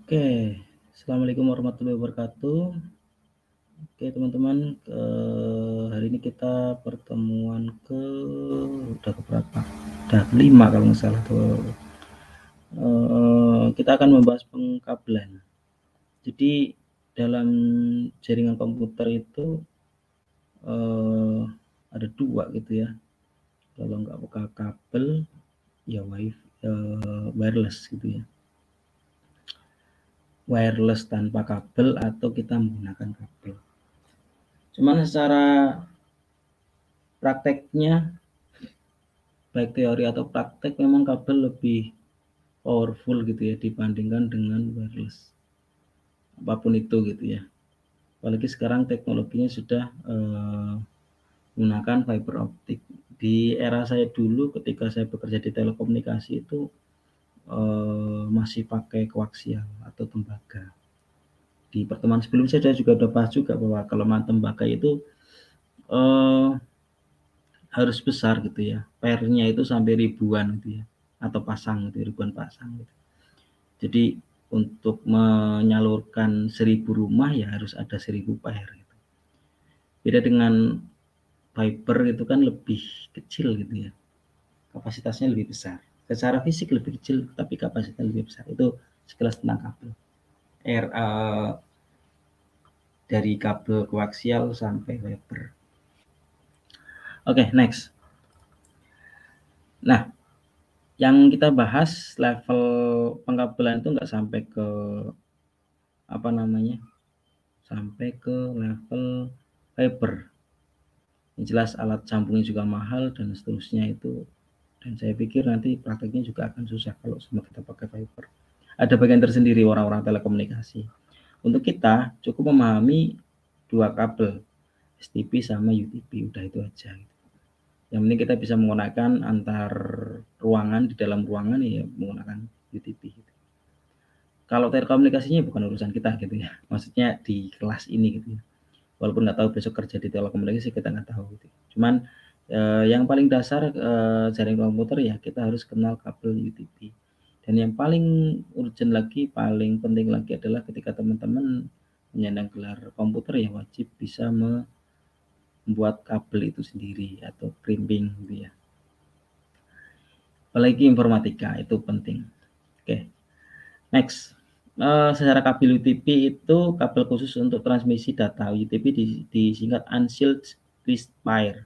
Oke, assalamualaikum warahmatullahi wabarakatuh. Oke teman-teman, hari ini kita pertemuan udah keberapa? Udah kelima kalau nggak salah tuh. Kita akan membahas pengkabelan. Jadi dalam jaringan komputer itu ada dua gitu ya. Kalau nggak pakai kabel, ya wireless gitu ya. Wireless tanpa kabel atau kita menggunakan kabel. Cuman secara prakteknya, baik teori atau praktek, memang kabel lebih powerful gitu ya dibandingkan dengan wireless. Apapun itu gitu ya. Apalagi sekarang teknologinya sudah menggunakan fiber optik. Di era saya dulu ketika saya bekerja di telekomunikasi itu masih pakai koaksial atau tembaga. Di pertemuan sebelumnya saya juga udah bahas juga bahwa kelemahan tembaga itu harus besar gitu ya. Pairnya itu sampai ribuan gitu ya, atau pasang gitu, ribuan pasang gitu. Jadi untuk menyalurkan 1000 rumah ya harus ada 1000 pair gitu. Beda dengan fiber itu kan lebih kecil gitu ya. Kapasitasnya lebih besar. Secara fisik lebih kecil tapi kapasitasnya lebih besar. Itu sekilas tentang kabel. Dari kabel koaksial sampai fiber. Oke, next. Nah, yang kita bahas level pengkabelan itu nggak sampai ke sampai ke level fiber. Yang jelas alat sambungnya juga mahal dan seterusnya itu, dan saya pikir nanti prakteknya juga akan susah kalau semua kita pakai fiber. Ada bagian tersendiri orang-orang telekomunikasi. Untuk kita cukup memahami dua kabel, STP sama UTP, udah itu aja. Yang penting kita bisa menggunakan antar ruangan, di dalam ruangan ya menggunakan UTP. Kalau telekomunikasinya bukan urusan kita gitu ya, maksudnya di kelas ini gitu ya. Walaupun nggak tahu besok kerja di telekomunikasi kita nggak tahu gitu. Cuman yang paling dasar jaringan komputer ya kita harus kenal kabel UTP. Dan yang paling urgent lagi, paling penting lagi adalah ketika teman-teman menyandang gelar komputer ya wajib bisa membuat kabel itu sendiri atau crimping gitu ya. Apalagi informatika itu penting. Oke, next. Secara kabel UTP itu kabel khusus untuk transmisi data. UTP disingkat Unsealed Wire.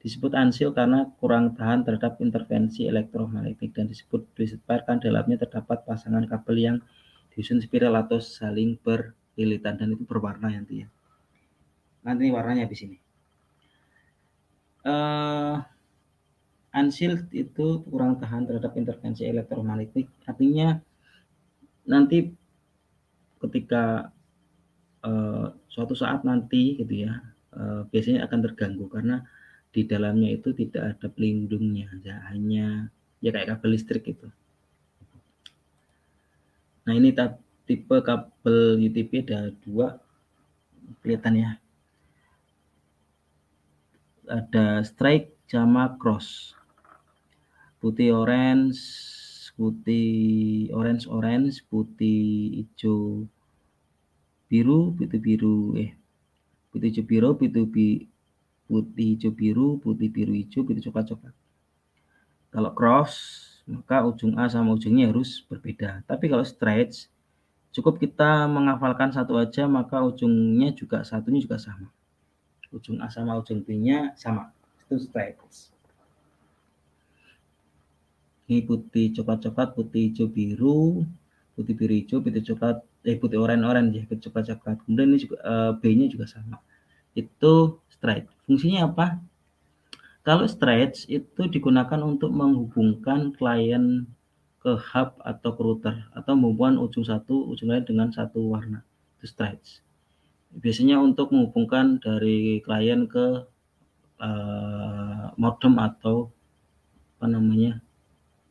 Disebut unsealed karena kurang tahan terhadap intervensi elektromagnetik, dan disebut twisted wire karena dalamnya terdapat pasangan kabel yang disusun spiral atau saling berlilitan, dan itu berwarna nanti ya. Nanti warnanya di sini. Unsealed itu kurang tahan terhadap intervensi elektromagnetik, artinya nanti ketika suatu saat nanti gitu ya, biasanya akan terganggu karena di dalamnya itu tidak ada pelindungnya, hanya ya kayak kabel listrik gitu. Nah ini tipe kabel UTP ada dua, kelihatan ya, ada straight sama cross, putih orange, putih orange, putih hijau biru, putih hijau biru, putih hijau biru, putih biru hijau, putih coklat. Kalau cross maka ujung A sama ujungnya harus berbeda. Tapi kalau straight cukup kita menghafalkan satu aja, maka satunya juga sama. Ujung A sama ujung B-nya sama. Itu straight. Ini putih coklat, putih hijau biru, putih biru hijau, putih oranye ya, putih coklat. Kemudian ini juga B-nya juga sama. Itu straight. Fungsinya apa? Kalau straight itu digunakan untuk menghubungkan klien ke hub atau ke router, atau menghubungkan ujung lain dengan satu warna. Itu straight. Biasanya untuk menghubungkan dari klien ke modem atau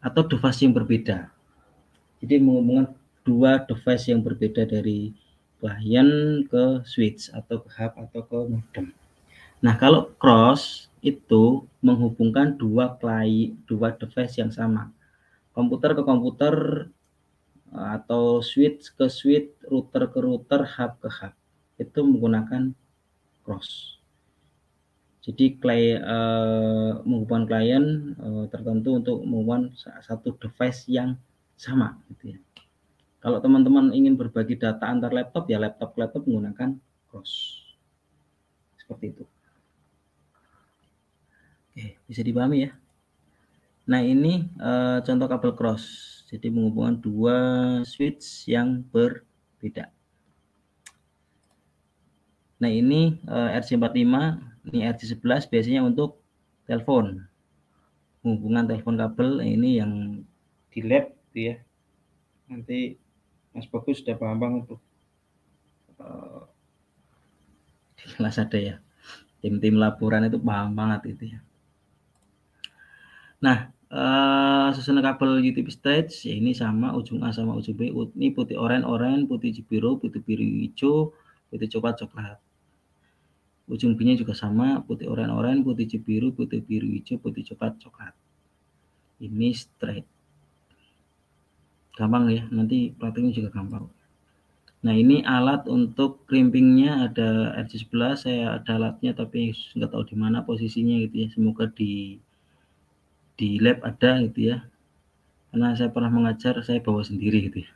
atau device yang berbeda. Jadi menghubungkan dua device yang berbeda dari klien ke switch atau ke hub atau ke modem. Nah, kalau cross itu menghubungkan dua device yang sama. Komputer ke komputer atau switch ke switch, router ke router, hub ke hub. Itu menggunakan cross. Jadi menghubungkan klien tertentu untuk menghubungkan satu device yang sama gitu ya. Kalau teman-teman ingin berbagi data antar laptop, ya laptop ke laptop menggunakan cross. Seperti itu. Oke, bisa dipahami ya. Nah, ini contoh kabel cross. Jadi menghubungkan dua switch yang berbeda. Nah, ini RJ45, ini RJ11 biasanya untuk telepon. Hubungan telepon kabel ini yang di lab gitu ya. Nanti Mas Bagus sudah paham banget tuh. Di kelas ada ya. Tim-tim laporan itu paham banget itu ya. Nah, susunan kabel UTP stage ya ini sama ujung A sama ujung B. Ini putih oranye, putih biru hijau, putih coklat. Ujung B-nya juga sama, putih oranye, putih biru hijau, putih coklat. Ini straight. Gampang ya, nanti praktiknya juga gampang. Nah, ini alat untuk crimpingnya ada RJ11, saya ada alatnya tapi nggak tahu di mana posisinya gitu ya. Semoga di lab ada gitu ya. Karena saya pernah mengajar, saya bawa sendiri gitu ya.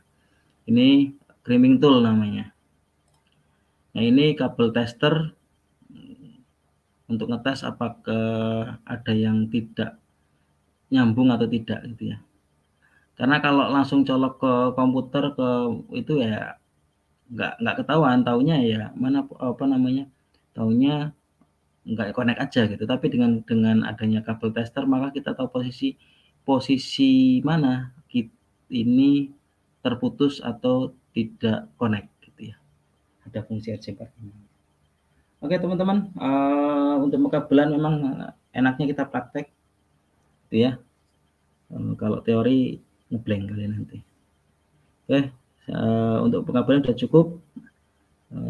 Ini crimping tool namanya. Nah, ini kabel tester untuk ngetes apakah ada yang tidak nyambung atau tidak gitu ya. Karena kalau langsung colok ke komputer ke itu ya nggak ketahuan, taunya ya mana apa namanya, taunya nggak connect aja gitu. Tapi dengan adanya kabel tester maka kita tahu posisi mana ini terputus atau tidak connect gitu ya. Ada fungsi RJ45. Oke teman-teman, untuk pengkabelan memang enaknya kita praktek gitu ya. Kalau teori ngeblank kalian nanti. Oke, untuk pengkabelan sudah cukup.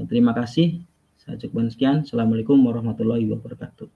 Terima kasih. Saya cukupkan sekian. Assalamualaikum warahmatullahi wabarakatuh.